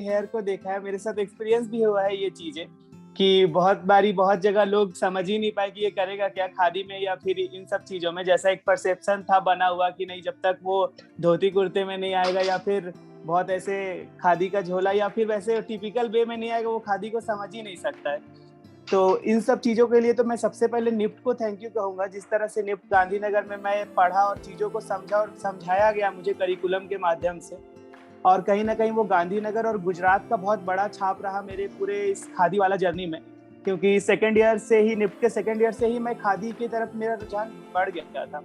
Hair को देखा है, मेरे साथ एक्सपीरियंस भी हुआ है ये चीजें कि बहुत बारी बहुत जगह लोग समझ ही नहीं पाए कि ये करेगा क्या खादी में या फिर इन सब चीजों में। जैसा एक परसेप्शन था बना हुआ कि नहीं, जब तक वो धोती कुर्ते में नहीं आएगा या फिर बहुत ऐसे खादी का झोला या फिर वैसे टिपिकल वे में नहीं आएगा, वो खादी को समझ ही नहीं सकता है। तो इन सब चीजों के लिए तो मैं सबसे पहले निफ्ट को थैंक यू कहूंगा। जिस तरह से निफ्ट गांधीनगर में मैं पढ़ा और चीजों को समझा और समझाया गया मुझे करिकुलम के माध्यम से, और कहीं ना कहीं वो गांधीनगर और गुजरात का बहुत बड़ा छाप रहा मेरे पूरे इस खादी वाला जर्नी में। क्योंकि सेकेंड ईयर से ही, निफ्ट के सेकेंड ईयर से ही मैं खादी की तरफ मेरा रुझान बढ़ गया था।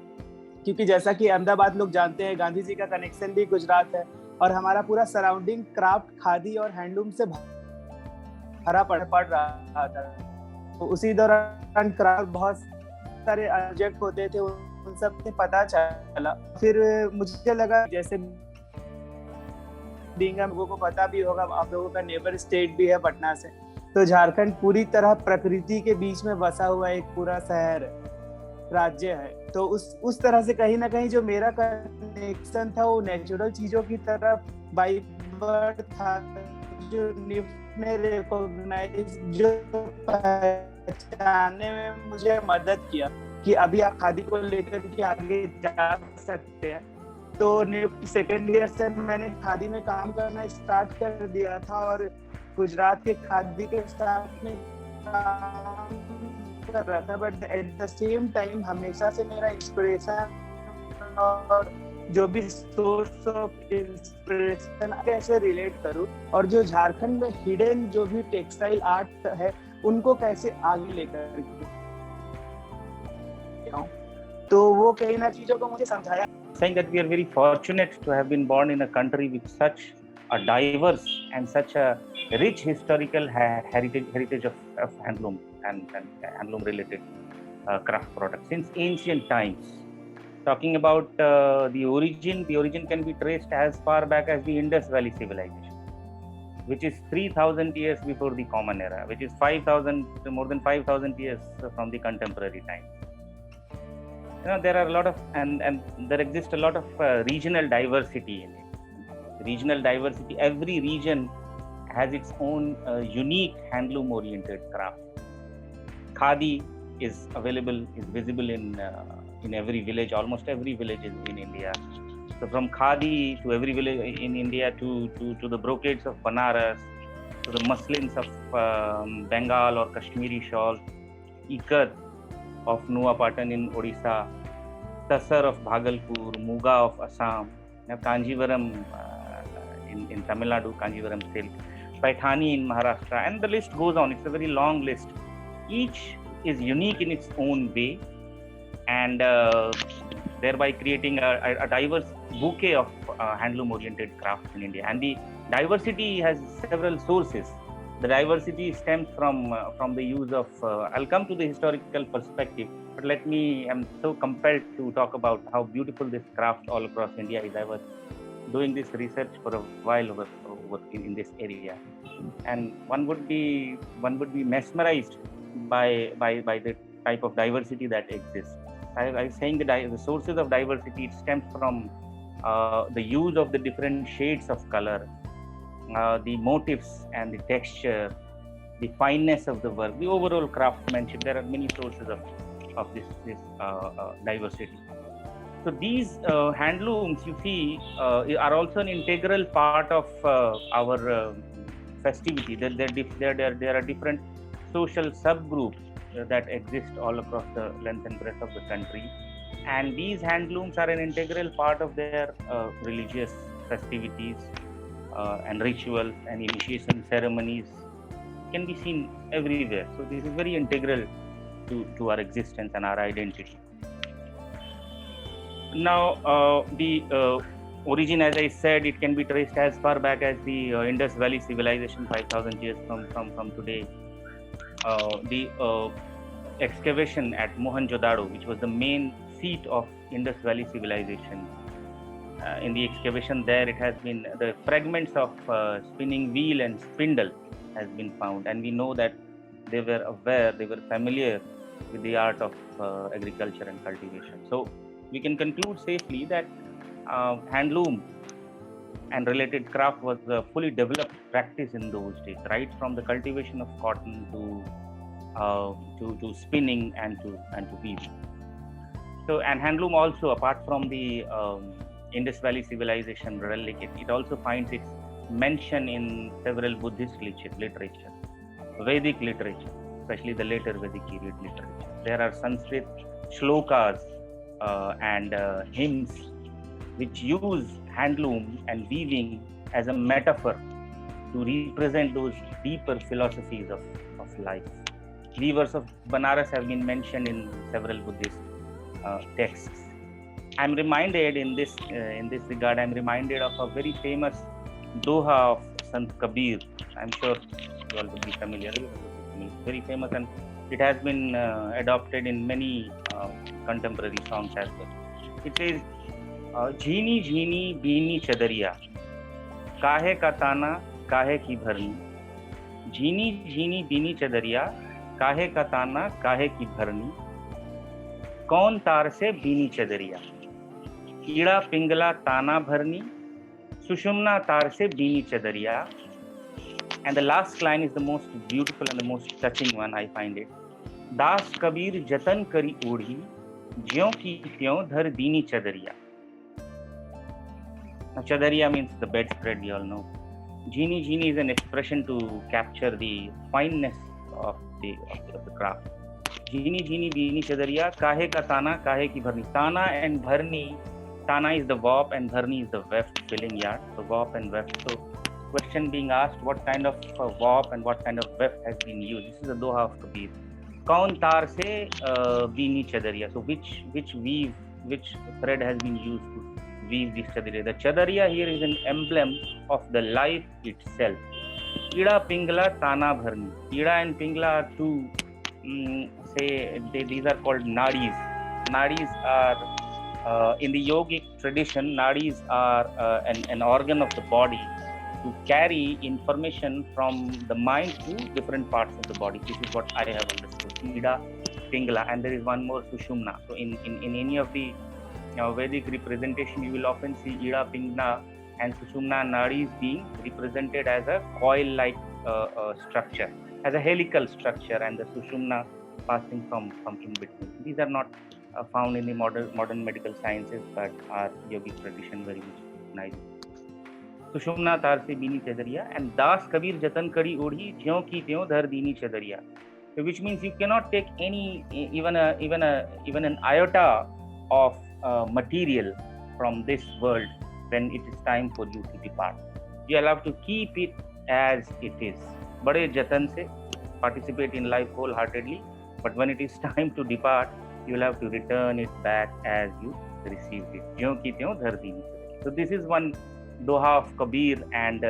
क्योंकि जैसा कि अहमदाबाद लोग जानते हैं, गांधी जी का कनेक्शन भी गुजरात है और हमारा पूरा सराउंडिंग क्राफ्ट, खादी और हैंडलूम से भरा पड़ रहा था। तो उसी दौरान क्राफ्ट बहुत सारे प्रोजेक्ट होते थे, उन सब से पता चला। फिर मुझे लगा जैसे बीइंग लोगों को पता भी होगा, आप लोगों का नेबर स्टेट भी है पटना से, तो झारखंड पूरी तरह प्रकृति के बीच में बसा हुआ एक पूरा शहर है, राज्य है। तो उस तरह से कहीं ना कहीं जो मेरा कनेक्शन था वो नेचुरल चीजों की तरफ बाई बर्थ था, जो निफ्ट ने रिकॉग्नाइज, जो पहचानने में मुझे मदद किया कि अभी आप खादी को लेकर के आगे जा सकते हैं। तो निफ्ट सेकेंड ईयर से मैंने खादी में काम करना स्टार्ट कर दिया था और गुजरात के खादी के स्टाफ में काम कर रहा था। But at the same time हमेशा से मेरा इंस्पिरेशन और जो भी सोर्स ऑफ इंस्पिरेशन कैसे रिलेट करूं और जो झारखंड में हिडन जो भी टेक्सटाइल आर्ट है उनको कैसे आगे लेकर तो वो कई ना चीजों को मुझे समझाया। Saying that we are very fortunate to have been born in a country with such a diverse and such a rich historical heritage of handloom and handloom related craft products since ancient times. Talking about the origin can be traced as far back as the Indus Valley civilization, which is 3,000 years before the Common Era, which is more than 5,000 years from the contemporary time. There are a lot of and there exists a lot of regional diversity in it. Regional diversity, every region has its own unique handloom oriented craft. Khadi is visible in every village, almost every village in India. So from khadi to every village in India to the brocades of Banaras, to the muslins of Bengal or Kashmiri shawl, ikat of Nuapatan in Odisha, Tasar of Bhagalpur, Muga of Assam, Kanjivaram in Tamil Nadu, Kanjivaram silk, Paithani in Maharashtra, and the list goes on. It's a very long list. Each is unique in its own way, and thereby creating a diverse bouquet of handloom-oriented crafts in India. And the diversity has several sources. The diversity stems from the use of. I'll come to the historical perspective, but I'm so compelled to talk about how beautiful this craft all across India is. I was doing this research for a while over in this area, and one would be mesmerized by the type of diversity that exists. I was saying the sources of diversity, it stems from the use of the different shades of color, the motifs and the texture, the fineness of the work, the overall craftsmanship. There are many sources of this diversity. So these handlooms, you see, are also an integral part of our festivity. There are different social subgroups that exist all across the length and breadth of the country, and these handlooms are an integral part of their religious festivities and rituals and initiation ceremonies. Can be seen everywhere. So this is very integral to our existence and our identity. Now, the origin, as I said, it can be traced as far back as the Indus Valley civilization, 5,000 years from today. The excavation at Mohenjo-daro, which was the main seat of Indus Valley civilization. In the excavation there, it has been the fragments of spinning wheel and spindle has been found, and we know that they were familiar with the art of agriculture and cultivation. So we can conclude safely that handloom and related craft was a fully developed practice in those days, right from the cultivation of cotton to spinning and to weaving. So, and handloom also, apart from the Indus Valley civilization relic, it also finds its mention in several Buddhist literature, Vedic literature, especially the later Vedic period literature. There are Sanskrit shlokas and hymns which use handloom and weaving as a metaphor to represent those deeper philosophies of life. Weavers of Banaras have been mentioned in several Buddhist texts. I'm reminded in this regard, I'm reminded of a very famous doha of Sant Kabir. I'm sure you all would be familiar with it. It's very famous, and it has been adopted in many contemporary songs as well. It says, "Jhini jhini beeni chadariya, kahe ka tana, kahe ki bharni. Jhini jhini beeni chadariya, काहे का ताना काहे की भरनी, कौन तार से बीनी चदरिया, कीड़ा पिंगला ताना भरनी, सुषुम्ना तार से बीनी चदरिया." And the last line is the most beautiful and the most touching one, I find it. दास कबीर जतन करी ओढ़ी, ज्यों की त्यों धर दीनी चदरिया. Now, chadariya means the bedspread, you all know. Jhini jhini is an expression to capture the fineness of the craft. Jhini jhini beeni chadariya, kahe ka tana, kahe ki bharni. Tana and bharni, tana is the warp and bharni is the weft filling yard. So warp and weft. So question being asked, what kind of warp and what kind of weft has been used? This is the doha of Kabir. Kaun tar se beeni chadariya. So which weave, which thread has been used to weave this chadariya? The chadariya here is an emblem of the life itself. Ida Pingla Tana Bharni. Ida and Pingla are two, these are called nadis. Nadis are, in the yogic tradition, nadis are an organ of the body to carry information from the mind to different parts of the body. This is what I have understood. Ida Pingla, and there is one more, Sushumna. So in any of the Vedic representation, you will often see Ida Pingla and Sushumna nadis being represented as a coil-like structure, as a helical structure, and the Sushumna passing from in between. These are not found in the modern medical sciences, but our yogic tradition very much recognizes. Sushumna tar se beeni chadariya, and Das Kabir jatan kari odhi, jyon ki tyon dhar deeni chadariya. So which means you cannot take any even an iota of material from this world when it is time for you to depart. You are allowed to keep it as it is. Bade jatan se participate in life wholeheartedly, but when it is time to depart, you will have to return it back as you received it. Jyon ki tyon dhar deeni chadariya. So this is one doha of Kabir, and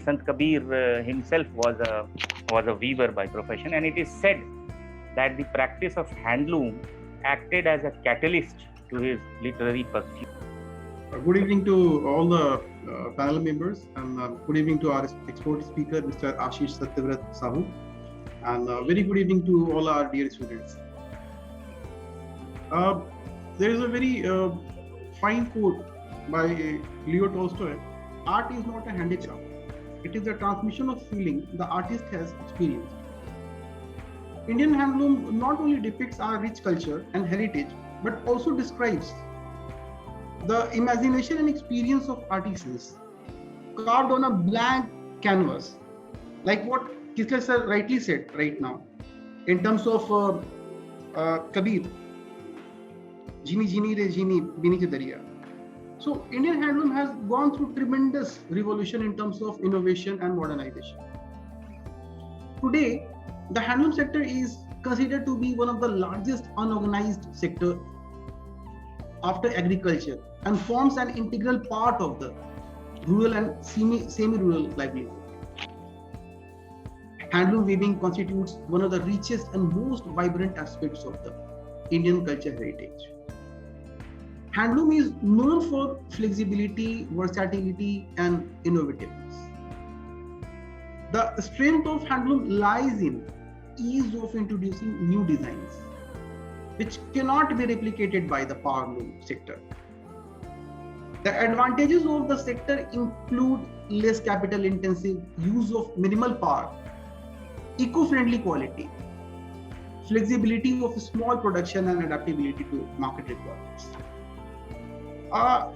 Sant Kabir himself was a weaver by profession, and it is said that the practice of handloom acted as a catalyst to his literary pursuit. Good evening to all the panel members, and good evening to our expert speaker, Mr. Ashish Satyavrat Sahu, and very good evening to all our dear students. There is a very fine quote by Leo Tolstoy: "Art is not a handicraft; it is a transmission of feeling the artist has experienced." Indian handloom not only depicts our rich culture and heritage, but also describes the imagination and experience of artisans carved on a blank canvas, like what Kisler sir rightly said right now in terms of Kabir, "Jhini jhini re jhini beeni chadariya." So Indian handloom has gone through tremendous revolution in terms of innovation and modernization. Today, the handloom sector is considered to be one of the largest unorganized sector after agriculture, and forms an integral part of the rural and semi-rural livelihood. Handloom weaving constitutes one of the richest and most vibrant aspects of the Indian culture heritage. Handloom is known for flexibility, versatility, and innovativeness. The strength of handloom lies in ease of introducing new designs, which cannot be replicated by the power loom sector. The advantages of the sector include less capital intensive, use of minimal power, eco-friendly quality, flexibility of small production and adaptability to market requirements.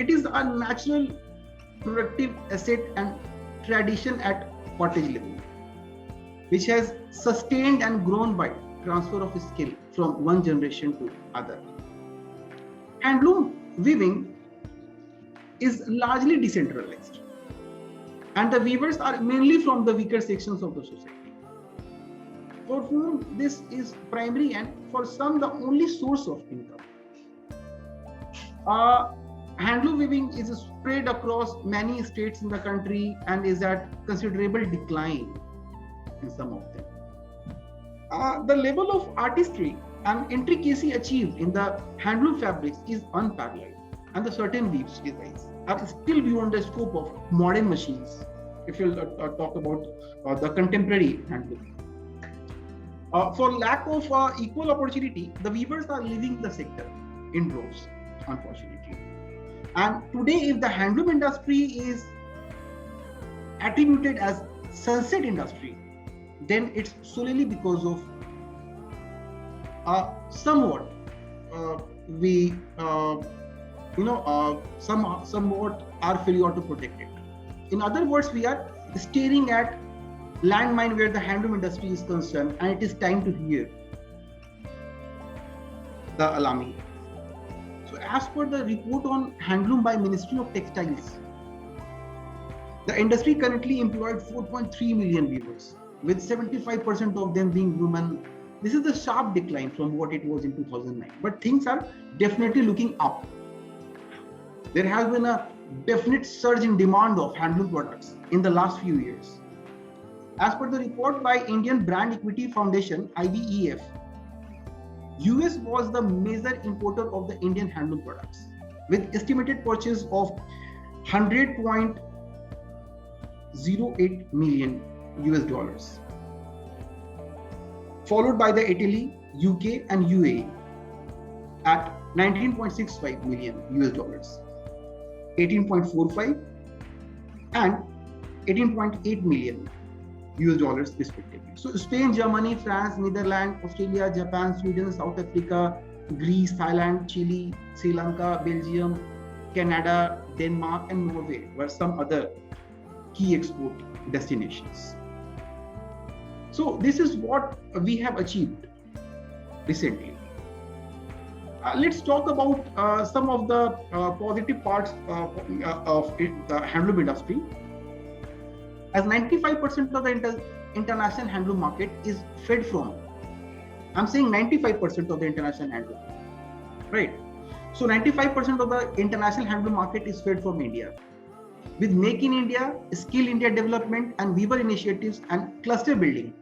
It is a natural productive asset and tradition at cottage level, which has sustained and grown by transfer of skill from one generation to other. Handloom weaving is largely decentralized, and the weavers are mainly from the weaker sections of the society, for whom this is primary and for some the only source of income. Handloom weaving is spread across many states in the country and is at considerable decline in some of them. The level of artistry and intricacy achieved in the handloom fabrics is unparalleled, and the certain weaves designs are still beyond the scope of modern machines. If you'll talk about the contemporary handloom. For lack of equal opportunity, the weavers are leaving the sector in droves, unfortunately. And today, if the handloom industry is attributed as sunset industry, then it's solely because of somewhat our failure to protect it. In other words, we are staring at landmine where the handloom industry is concerned, and it is time to hear the alarming. So as per the report on handloom by Ministry of Textiles, the industry currently employed 4.3 million weavers, with 75% of them being women. This is a sharp decline from what it was in 2009, but things are definitely looking up. There has been a definite surge in demand of handloom products in the last few years. As per the report by Indian Brand Equity Foundation, IBEF, US was the major importer of the Indian handloom products, with estimated purchase of $100.08 million US, followed by the Italy, UK and UAE at $19.65 million US, 18.45 and 18.8 million US respectively. So Spain, Germany, France, Netherlands, Australia, Japan, Sweden, South Africa, Greece, Thailand, Chile, Sri Lanka, Belgium, Canada, Denmark and Norway were some other key export destinations. So this is what we have achieved recently. Let's talk about some of the positive parts of the handloom industry. As 95% of the international handloom market is fed from, I'm saying 95% of the international handloom, right? So 95% of the international handloom market is fed from India. With Make in India, Skill India development and weaver initiatives and cluster building,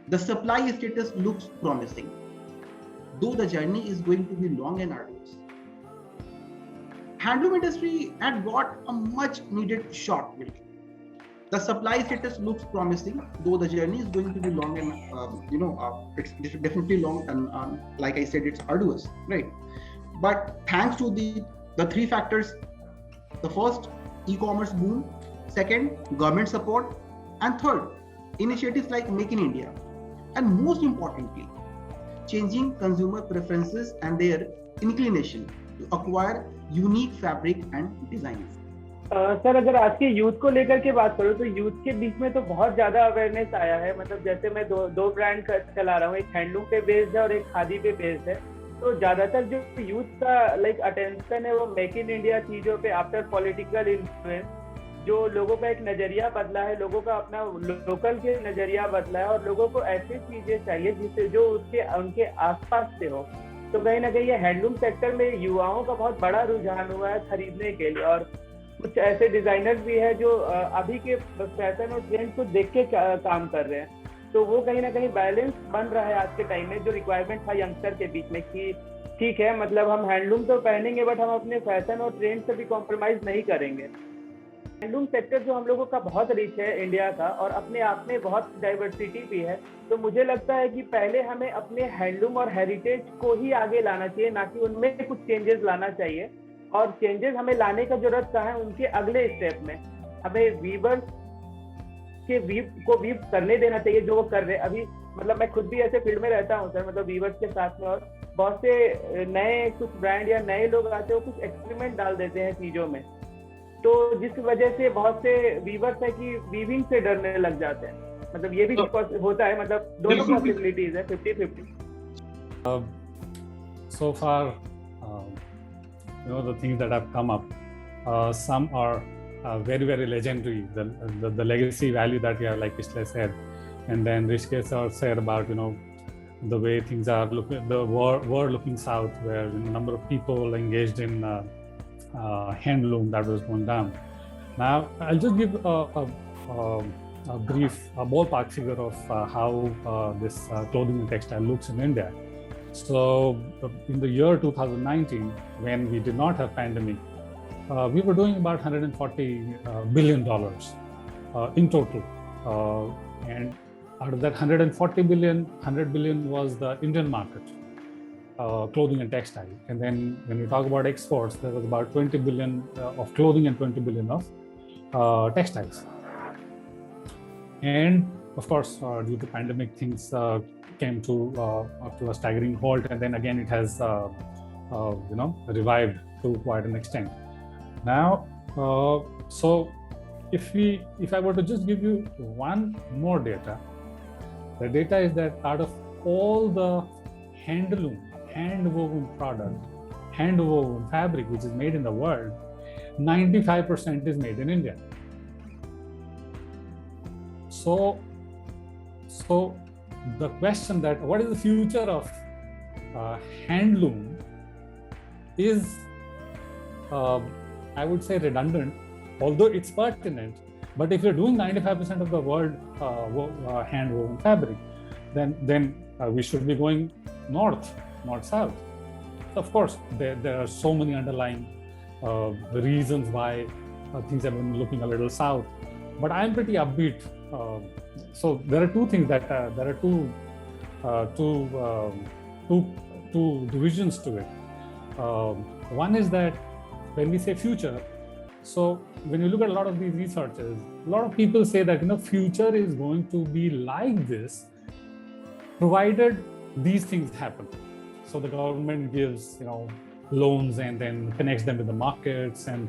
the supply status looks promising, though the journey is going to be long and arduous. Handloom industry had got a much needed shot building. The supply status looks promising, though the journey is going to be long and it's definitely long and like I said, it's arduous, right? But thanks to the three factors: the first, e-commerce boom; second, government support; and third, initiatives like Make in India; and most importantly, changing consumer preferences and their inclination to acquire unique fabric and designs. Sir अगर आज के youth को लेकर के बात करूँ तो youth के बीच में तो बहुत ज्यादा अवेयरनेस आया है. मतलब जैसे मैं दो ब्रांड चला रहा हूँ, एक हैंडलूम पे बेस्ड है और एक खादी पे बेस्ड है. तो ज्यादातर जो यूथ का अटेंशन है वो मेक इन इंडिया चीजों पे, आफ्टर पॉलिटिकल इन्फ्लुएंस, जो लोगों का एक नजरिया बदला है, लोगों का अपना लोकल के नजरिया बदला है और लोगों को ऐसी चीजें चाहिए जिससे जो उनके आसपास से हो. तो कहीं ना कहीं ये हैंडलूम सेक्टर में युवाओं का बहुत बड़ा रुझान हुआ है खरीदने के लिए. और कुछ ऐसे डिजाइनर्स भी हैं जो अभी के फैशन और ट्रेंड को देख के काम कर रहे हैं. तो वो कहीं ना कहीं बैलेंस बन रहा है आज के टाइम में, जो रिक्वायरमेंट था यंगस्टर के बीच में कि ठीक है मतलब हम हैंडलूम तो पहनेंगे बट हम अपने फैशन और ट्रेंड से भी कॉम्प्रोमाइज नहीं करेंगे. हैंडलूम सेक्टर जो हम लोगों का बहुत रिच है इंडिया का और अपने आप में बहुत डाइवर्सिटी भी है. तो मुझे लगता है कि पहले हमें अपने हैंडलूम और हेरिटेज को ही आगे लाना चाहिए, ना कि उनमें कुछ चेंजेस लाना चाहिए. और चेंजेस हमें लाने का जरूरत का है उनके अगले स्टेप में। हमें वीवर्स के वीव करने देना चाहिए जो वो कर रहे हैं अभी। मतलब मैं खुद भी ऐसे फील्ड में रहता हूँ सर, मतलब वीवर्स के साथ में, और बहुत से नए कुछ ब्रांड या नए लोग आते हैं, वो कुछ एक्सपेरिमेंट डाल देते हैं चीजों में, तो जिस वजह से बहुत से वीवर्स है कि वीविंग से डरने लग जाते हैं। मतलब ये भी होता है, मतलब दोनों पॉसिबिलिटीज है, 50-50। So far, the things that have come up, some are very, very legendary. The legacy value that you have, like Pishle said, and then Rishikesh said about the way things are looking, the world looking south, where a number of people engaged in handloom that was going down. Now, I'll just give a brief, ballpark figure of how this clothing and textile looks in India. So, in the year 2019, when we did not have pandemic, we were doing about $140 billion in total, and out of that 140 billion, 100 billion was the Indian market, clothing and textile. And then when we talk about exports, there was about 20 billion of clothing and 20 billion of textiles. And of course, due to pandemic, things came to a staggering halt, and then again it has revived to quite an extent. Now, so if I were to just give you one more data, the data is that out of all the handloom, hand-woven product, hand-woven fabric which is made in the world, 95% is made in India. So the question that what is the future of handloom is, I would say, redundant, although it's pertinent. But if you're doing 95% of the world hand-woven fabric, then we should be going north, not south. So of course, there are so many underlying reasons why things have been looking a little south. But I'm pretty upbeat. So there are two things that there are two divisions to it. One is that when we say future, so when you look at a lot of these researchers, a lot of people say that future is going to be like this, provided these things happen. So the government gives loans and then connects them with the markets and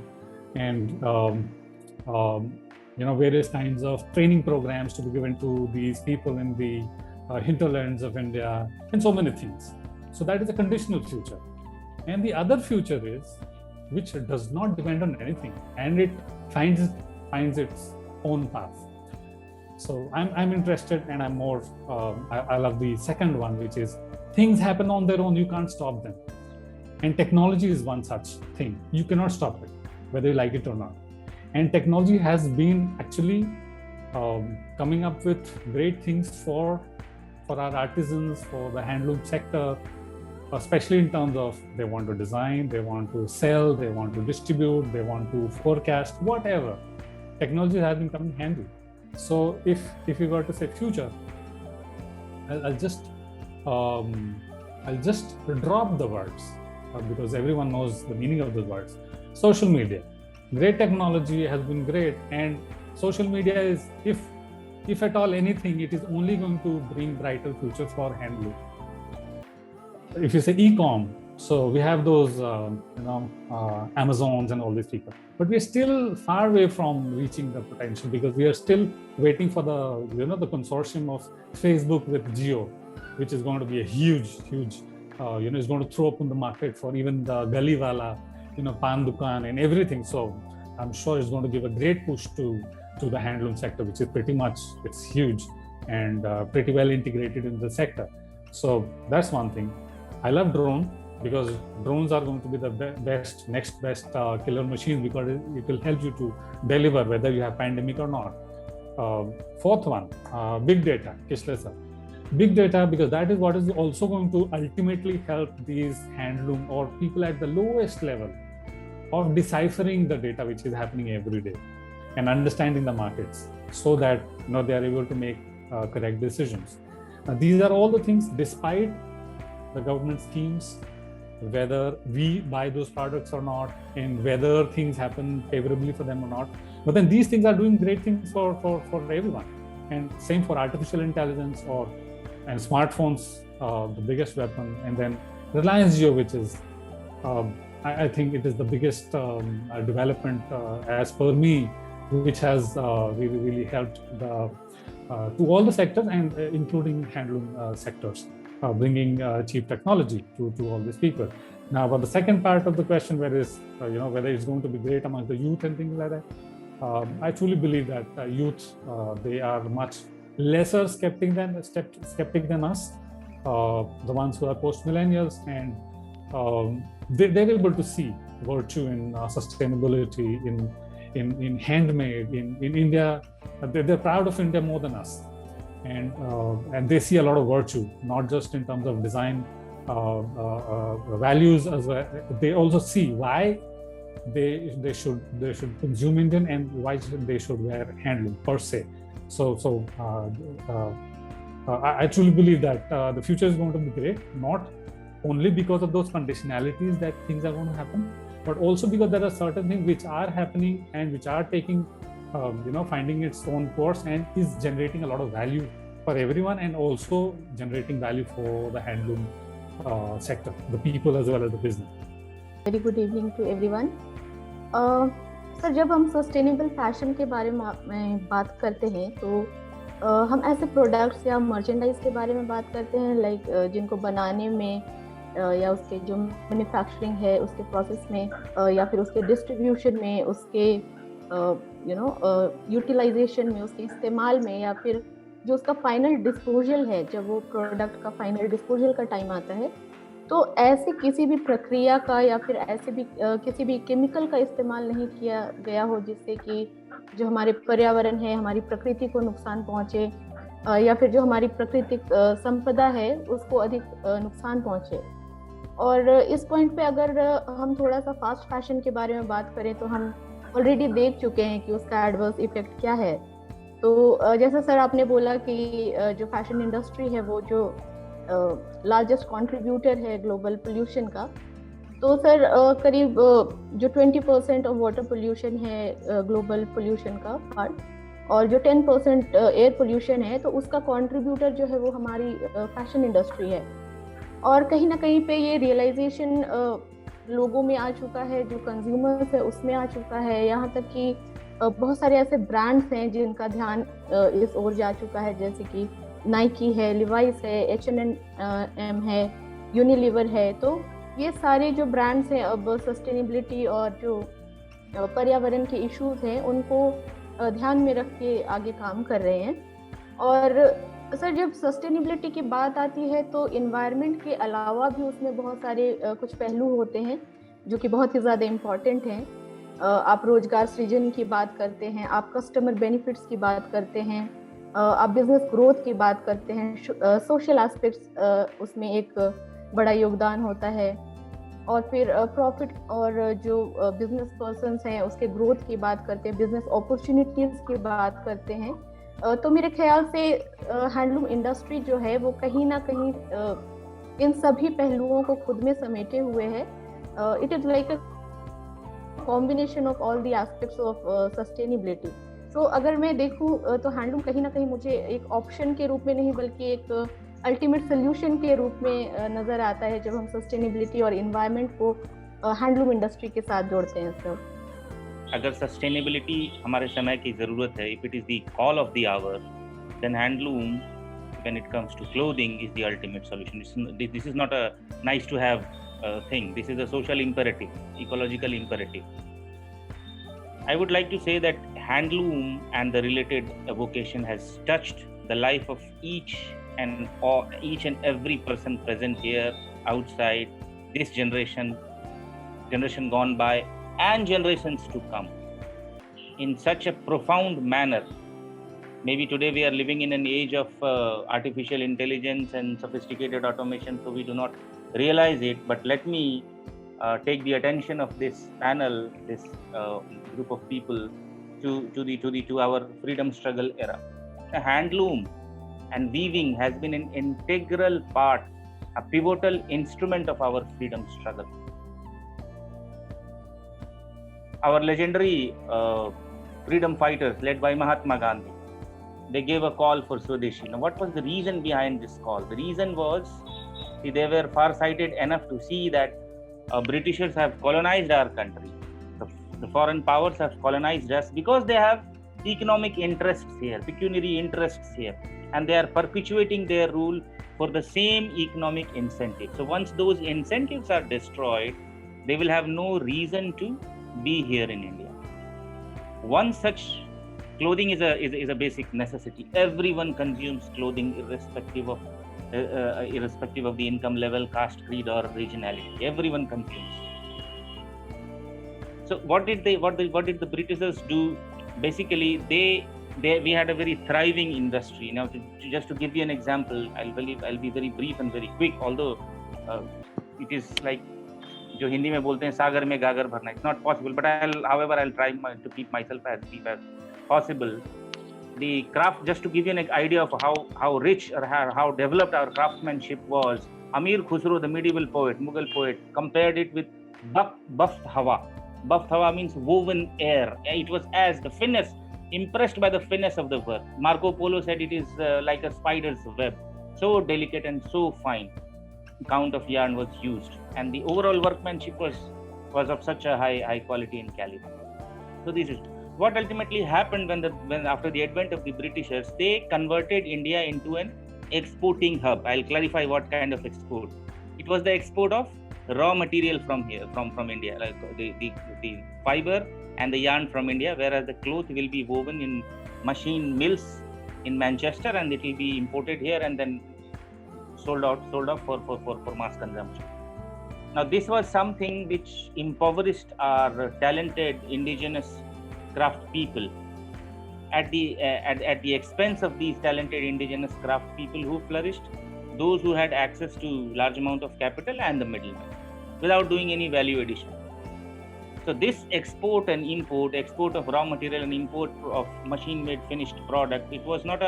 various kinds of training programs to be given to these people in the hinterlands of India, and so many things. So that is a conditional future. And the other future is, which does not depend on anything, and it finds its own path. So I'm interested, and I'm more, I love the second one, which is things happen on their own, you can't stop them. And technology is one such thing. You cannot stop it, whether you like it or not. And technology has been actually coming up with great things for our artisans, for the handloom sector, especially in terms of they want to design, they want to sell, they want to distribute, they want to forecast, whatever. Technology has been coming handy. So if you were to say future, I'll just drop the words because everyone knows the meaning of those words. Social media. Great technology has been great, and social media is, if at all anything, it is only going to bring brighter future for handloom. If you say e-com, so we have those Amazons and all these people, but we're still far away from reaching the potential because we are still waiting for the the consortium of Facebook with Jio, which is going to be a huge is going to throw open the market for even the Gali Wala, Pan Dukan and everything. So I'm sure it's going to give a great push to the handloom sector, which is it's huge and pretty well integrated in the sector. So that's one thing. I love drone because drones are going to be the next best killer machine, because it will help you to deliver whether you have pandemic or not. Fourth one, big data, Kishle sir. Big data, because that is what is also going to ultimately help these handloom or people at the lowest level of deciphering the data which is happening every day and understanding the markets so that they are able to make correct decisions. These are all the things, despite the government schemes, whether we buy those products or not, and whether things happen favorably for them or not. But then these things are doing great things for everyone. And same for artificial intelligence and smartphones, the biggest weapon. And then Reliance Jio, which is, I think it is the biggest development as per me, which has really helped to all the sectors, and including handloom sectors, bringing cheap technology to all these people. Now, about the second part of the question, whether it's going to be great among the youth and things like that, I truly believe that youth, they are much lesser skeptic than us, the ones who are post-millennials, and they're able to see virtue in sustainability, in handmade, in India. They're proud of India more than us, and they see a lot of virtue, not just in terms of design values as well. They also see why they should consume Indian, and why they should wear handloom per se. So I truly believe that the future is going to be great, not only because of those conditionalities that things are going to happen, but also because there are certain things which are happening and which are taking, finding its own course, and is generating a lot of value for everyone, and also generating value for the handloom sector, the people as well as the business. Very good evening to everyone. Sir, जब हम sustainable fashion के बारे में बात करते हैं तो हम ऐसे प्रोडक्ट्स या मर्चेंडाइज के बारे में बात करते हैं लाइक जिनको बनाने में या उसके जो मैन्युफैक्चरिंग है उसके प्रोसेस में, या फिर उसके डिस्ट्रीब्यूशन में, उसके यूटिलाइजेशन में, उसके इस्तेमाल में, या फिर जो उसका फाइनल डिस्पोजल है, जब वो प्रोडक्ट का फाइनल डिस्पोजल का टाइम आता है, तो ऐसे किसी भी प्रक्रिया का या फिर ऐसे भी किसी भी केमिकल का इस्तेमाल नहीं किया गया हो जिससे कि जो हमारे पर्यावरण है, हमारी प्रकृति को नुकसान पहुँचे, या फिर जो हमारी प्राकृतिक संपदा है उसको अधिक नुकसान पहुँचे। और इस पॉइंट पे अगर हम थोड़ा सा फास्ट फैशन के बारे में बात करें तो हम ऑलरेडी देख चुके हैं कि उसका एडवर्स इफेक्ट क्या है। तो जैसा सर आपने बोला कि जो फैशन इंडस्ट्री है वो जो लार्जेस्ट कंट्रीब्यूटर है ग्लोबल पोल्यूशन का, तो सर करीब जो 20% ऑफ वाटर पोल्यूशन है ग्लोबल पोल्यूशन का पार्ट, और जो 10% एयर पोल्यूशन है, तो उसका कंट्रीब्यूटर जो है वो हमारी फैशन इंडस्ट्री है। और कहीं ना कहीं पे ये रियलाइजेशन लोगों में आ चुका है, जो कंज्यूमर्स है उसमें आ चुका है, यहाँ तक कि बहुत सारे ऐसे ब्रांड्स हैं जिनका ध्यान इस ओर जा चुका है, जैसे कि नाइकी है, लिवाइस है, H&M है, यूनिलीवर है। तो ये सारे जो ब्रांड्स हैं अब सस्टेनेबिलिटी और जो पर्यावरण के इश्यूज हैं उनको ध्यान में रख के आगे काम कर रहे हैं। और सर, जब सस्टेनेबिलिटी की बात आती है तो इन्वायरमेंट के अलावा भी उसमें बहुत सारे कुछ पहलू होते हैं जो कि बहुत ही ज़्यादा इम्पॉर्टेंट हैं। आप रोजगार सृजन की बात करते हैं, आप कस्टमर बेनिफिट्स की बात करते हैं, आप बिजनेस ग्रोथ की बात करते हैं, सोशल एस्पेक्ट्स उसमें एक बड़ा योगदान होता है, और फिर प्रॉफिट और जो बिजनेस पर्सन्स हैं उसके ग्रोथ की बात करते हैं, बिजनेस अपॉर्चुनिटीज़ की बात करते हैं। तो मेरे ख्याल से हैंडलूम इंडस्ट्री जो है वो कहीं ना कहीं इन सभी पहलुओं को खुद में समेटे हुए है। It is like a combination of all the aspects of sustainability. तो अगर मैं देखूं तो हैंडलूम कहीं ना कहीं मुझे एक ऑप्शन के रूप में नहीं बल्कि एक अल्टीमेट सोल्यूशन के रूप में नज़र आता है जब हम सस्टेनेबिलिटी और इन्वायरमेंट को हैंडलूम इंडस्ट्री के साथ जोड़ते हैं। सर, अगर सस्टेनेबिलिटी हमारे समय की ज़रूरत है, if it is the call of the hour, then handloom when it comes to clothing is the ultimate solution. This is not a nice to have thing. This is a social imperative, ecological imperative. I would like to say that handloom and the related vocation has touched the life of each and every person present here, outside, this generation gone by, and generations to come, in such a profound manner. Maybe today we are living in an age of artificial intelligence and sophisticated automation, so we do not realize it. But let me take the attention of this panel, this group of people, to our freedom struggle era. The handloom and weaving has been an integral part a pivotal instrument of our freedom struggle. Our legendary freedom fighters led by Mahatma Gandhi, they gave a call for Swadeshi. Now, what was the reason behind this call? The reason was they were far-sighted enough to see that Britishers have colonized our country. The foreign powers have colonized us because they have economic interests here, pecuniary interests here, and they are perpetuating their rule for the same economic incentives. So once those incentives are destroyed, they will have no reason to be here in India. One such clothing is a basic necessity. Everyone consumes clothing irrespective of the income level, caste, creed, or regionality. Everyone consumes. So what did the Britishers do? Basically, we had a very thriving industry. Now, just to give you an example, I'll be very brief and very quick. Although it is like जो हिंदी में बोलते हैं सागर में गागर भरना. It's not possible, but I'll try to keep myself as brief as possible. The craft, just to give you an idea of how rich or how developed our craftsmanship was, Amir Khusro, the medieval poet, Mughal poet, compared it with buffed hawa. Buffed hawa means woven air. It was as the finesse, impressed by the finesse of the work. Marco Polo said it is like a spider's web, so delicate and so fine. Count of yarn was used, and the overall workmanship was of such a high quality and caliber. So this is what ultimately happened when after the advent of the Britishers, they converted India into an exporting hub. I'll clarify what kind of export. It was the export of raw material from here, from India, like the fiber and the yarn from India, whereas the cloth will be woven in machine mills in Manchester, and it will be imported here and then sold off for mass consumption. Now, this was something which impoverished our talented indigenous craft people at the expense of these talented indigenous craft people who flourished, those who had access to large amount of capital and the middlemen, without doing any value addition. So this export of raw material and import of machine-made finished product, it was not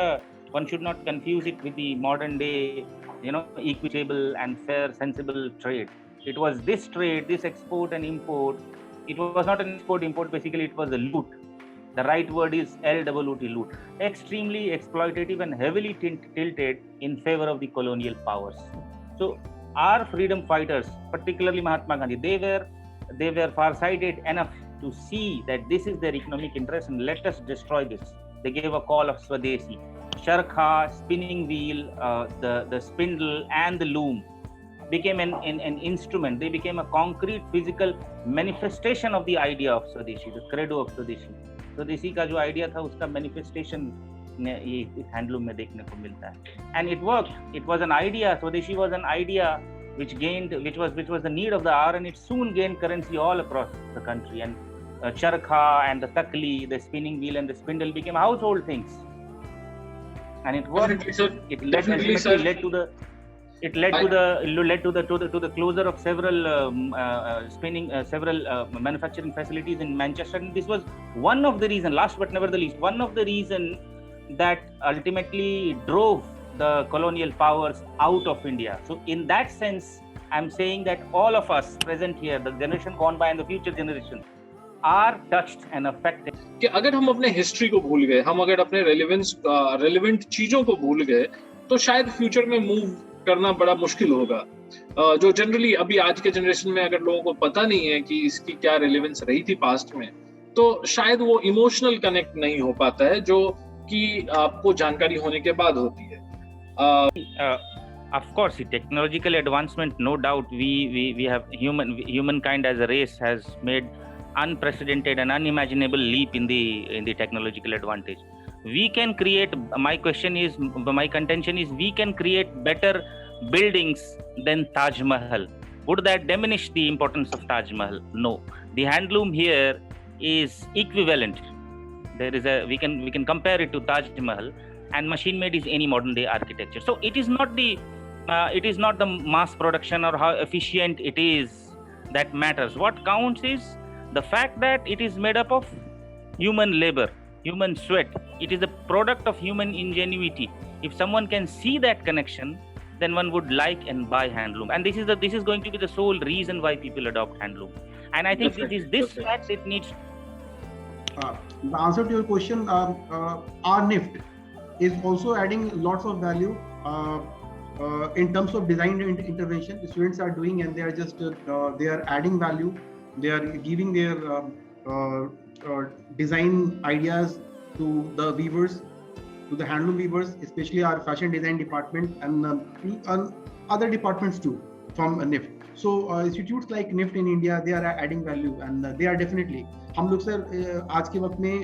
one should not confuse it with the modern day, equitable and fair, sensible trade. It was this trade, this export and import. It was not an export-import, basically it was a loot. The right word is LWT, loot. Extremely exploitative and heavily tilted in favor of the colonial powers. So our freedom fighters, particularly Mahatma Gandhi, they were far-sighted enough to see that this is their economic interest and let us destroy this. They gave a call of Swadeshi. Charkha, spinning wheel, the spindle and the loom became an instrument. They became a concrete physical manifestation of the idea of Swadeshi, the credo of Swadeshi. Swadeshi का जो idea था उसका manifestation ये इस handloom में देखने को मिलता है. And it worked. It was an idea. Swadeshi was an idea which was the need of the hour, and it soon gained currency all across the country. And charkha and the takli, the spinning wheel and the spindle became household things. And it worked. It led to the closure of several manufacturing facilities in Manchester. And this was one of the reasons, last but never the least, one of the reasons that ultimately drove the colonial powers out of India. So in that sense, I'm saying that all of us present here, the generation gone by and the future generation, are touched and affected. कि अगर हम अपने history को भूल गए, हम अगर अपने रेलेवेंट चीजों को भूल गए, तो शायद फ्यूचर में मूव करना बड़ा मुश्किल होगा. जो जनरली अभी आज के जनरेशन में अगर लोगों को पता नहीं है कि इसकी क्या रेलेवेंस रही थी पास्ट में, तो शायद वो इमोशनल कनेक्ट नहीं हो पाता है जो कि आपको जानकारी होने के बाद होती है. Of course, the technological advancement, no doubt, we have humankind as a race has made unprecedented and unimaginable leap in the technological advantage. We can create. My contention is, we can create better buildings than Taj Mahal. Would that diminish the importance of Taj Mahal? No. The handloom here is equivalent. We can compare it to Taj Mahal, and machine made is any modern day architecture. So it is not the mass production or how efficient it is that matters. What counts is the fact that it is made up of human labor, human sweat. It is a product of human ingenuity. If someone can see that connection, then one would like and buy handloom. And this is going to be the sole reason why people adopt handloom. And I think it is this fact it needs. The answer to your question, our NIFT is also adding lots of value in terms of design intervention. The students are doing, and they are just they are adding value. They are giving their design ideas to the weavers, to the handloom weavers, especially our fashion design department, and other departments too from NIFT. So institutes like NIFT in India, they are adding value, and they are definitely, हम लोग sir आज के वक्त में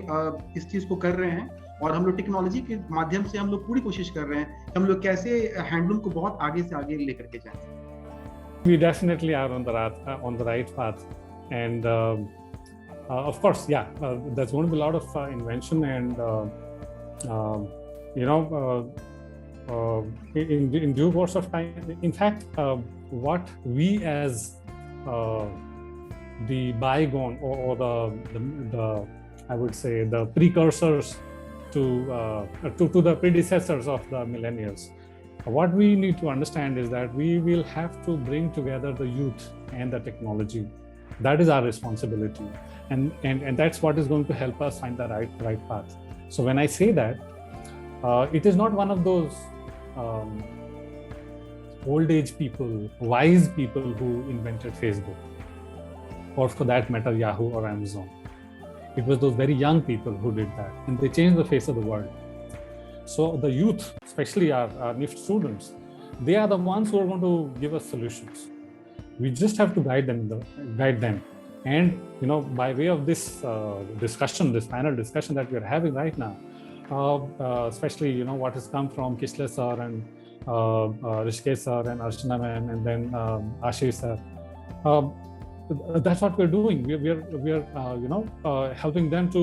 इस चीज को कर रहे हैं, और हम लोग टेक्नोलॉजी के माध्यम से हम लोग पूरी कोशिश कर रहे हैं कि हम लोग कैसे हैंडलूम को बहुत आगे से आगे लेकर के जाएं. We definitely are on the right path, and of course, yeah, there's going to be a lot of invention, and in due course of time. In fact, what we as the bygone or the I would say the precursors to the predecessors of the millennials, what we need to understand is that we will have to bring together the youth and the technology. That is our responsibility, and that's what is going to help us find the right path. So when I say that, it is not one of those old age people, wise people who invented Facebook, or for that matter Yahoo or Amazon. It was those very young people who did that, and they changed the face of the world. So the youth, especially our NIFT students, they are the ones who are going to give us solutions. We just have to guide them. And by way of this discussion, this panel discussion that we are having right now, especially what has come from Kishle sir and Rishikesh sir and Archana ma'am, and then Ashish sir, that's what we're doing. We're helping them to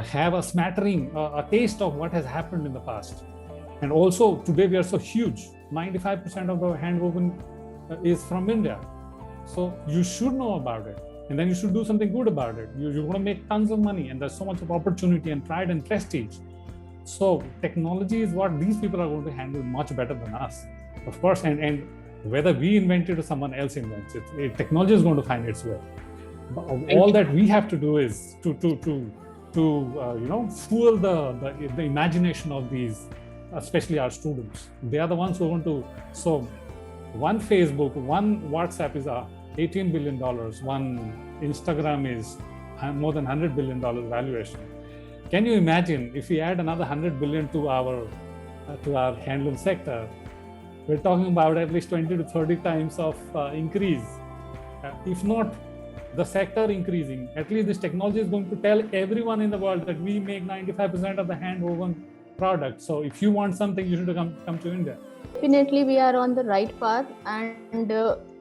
have a smattering, a taste of what has happened in the past. And also today we are so huge. 95% of the handwoven is from India. So you should know about it, and then you should do something good about it. You're going to make tons of money, and there's so much of opportunity and pride and prestige. So technology is what these people are going to handle much better than us, of course. And whether we invent it or someone else invents it, technology is going to find its way. But all that we have to do is to fuel the imagination of these, especially our students. They are the ones who want to. So one Facebook, one WhatsApp is $18 billion. One Instagram is more than $100 billion valuation. Can you imagine if we add another 100 billion to our handloom sector? We're talking about at least 20 to 30 times of increase. If not the sector increasing, at least this technology is going to tell everyone in the world that we make 95% of the hand-woven product. So if you want something, you should come to India. Definitely, we are on the right path, and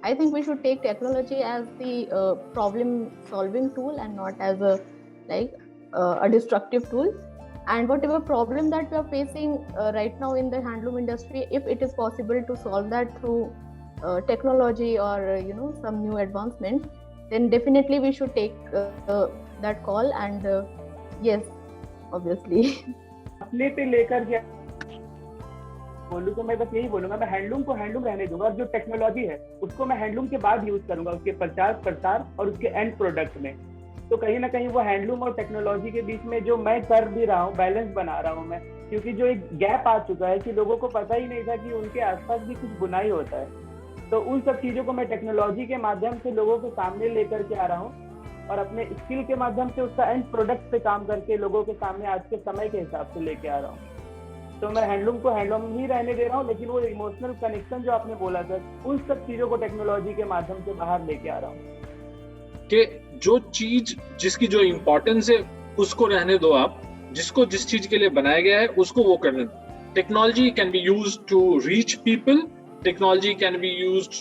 I think we should take technology as the problem-solving tool and not as a destructive tool. And whatever problem that we are facing right now in the handloom industry, if it is possible to solve that through technology or some new advancements, then definitely we should take that call. And yes, obviously. अपने पे लेकर के बोलूँ तो मैं बस यही बोलूँगा, मैं हैंडलूम को हैंडलूम रहने दूंगा, और जो टेक्नोलॉजी है उसको मैं हैंडलूम के बाद यूज करूंगा, उसके प्रचार प्रसार और उसके एंड प्रोडक्ट में. तो कहीं ना कहीं वो हैंडलूम और टेक्नोलॉजी के बीच में जो मैं कर भी रहा हूँ, बैलेंस बना रहा हूँ मैं, क्योंकि जो एक गैप आ चुका है कि लोगों को पता ही नहीं था कि उनके आसपास भी कुछ बुनाई होता है. तो उन सब चीजों को मैं टेक्नोलॉजी के माध्यम से लोगों के सामने लेकर के आ रहा हूँ, और अपने स्किल के माध्यम से उसका एंड प्रोडक्ट पे काम करके लोगों के सामने आज के समय के हिसाब से लेके आ रहा हूँ. तो मैं हैंडलूम को हैंडलूम ही रहने दे रहा हूँ, लेकिन वो इमोशनल कनेक्शन जो आपने बोला सर, उन सब चीजों को टेक्नोलॉजी के माध्यम से बाहर लेके आ रहा हूँ. कि जो चीज जिसकी जो इम्पोर्टेंस है उसको रहने दो आप, जिसको जिस चीज के लिए बनाया गया है उसको वो करने दो. Technology can be used to reach people, technology can be used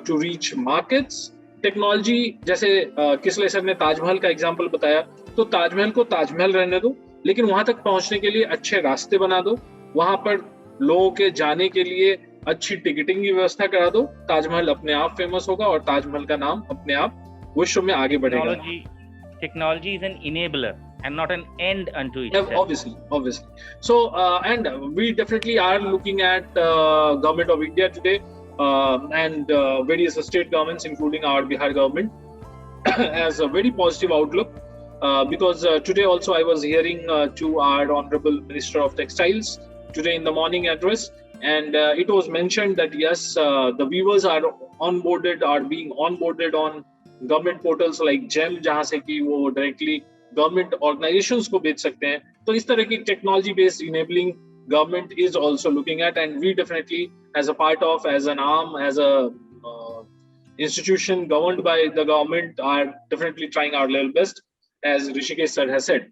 to reach markets. Technology जैसे किसले सर ने ताजमहल का एग्जांपल बताया, तो ताजमहल को ताजमहल रहने दो, लेकिन वहां तक पहुंचने के लिए अच्छे रास्ते बना दो, वहां पर लोगों के जाने के लिए अच्छी टिकटिंग की व्यवस्था करा दो. ताजमहल अपने आप फेमस होगा और ताजमहल का नाम अपने आप विश्व में आगे बढ़ेगा. Technology is an enabler, and not an end unto itself. Obviously. So, and we definitely are looking at Government of India today and various state governments, including our Bihar government, as a very positive outlook. Because today also I was hearing to our Honorable Minister of Textiles today in the morning address, and it was mentioned that yes, the weavers are being onboarded on government portals like GEM, जहाँ से कि वो directly government organizations को बेच सकते हैं. तो इस तरह की technology based enabling government is also looking at, and we definitely as a part of, as an arm, as a institution governed by the government, are definitely trying our level best, as Rishikesh sir has said.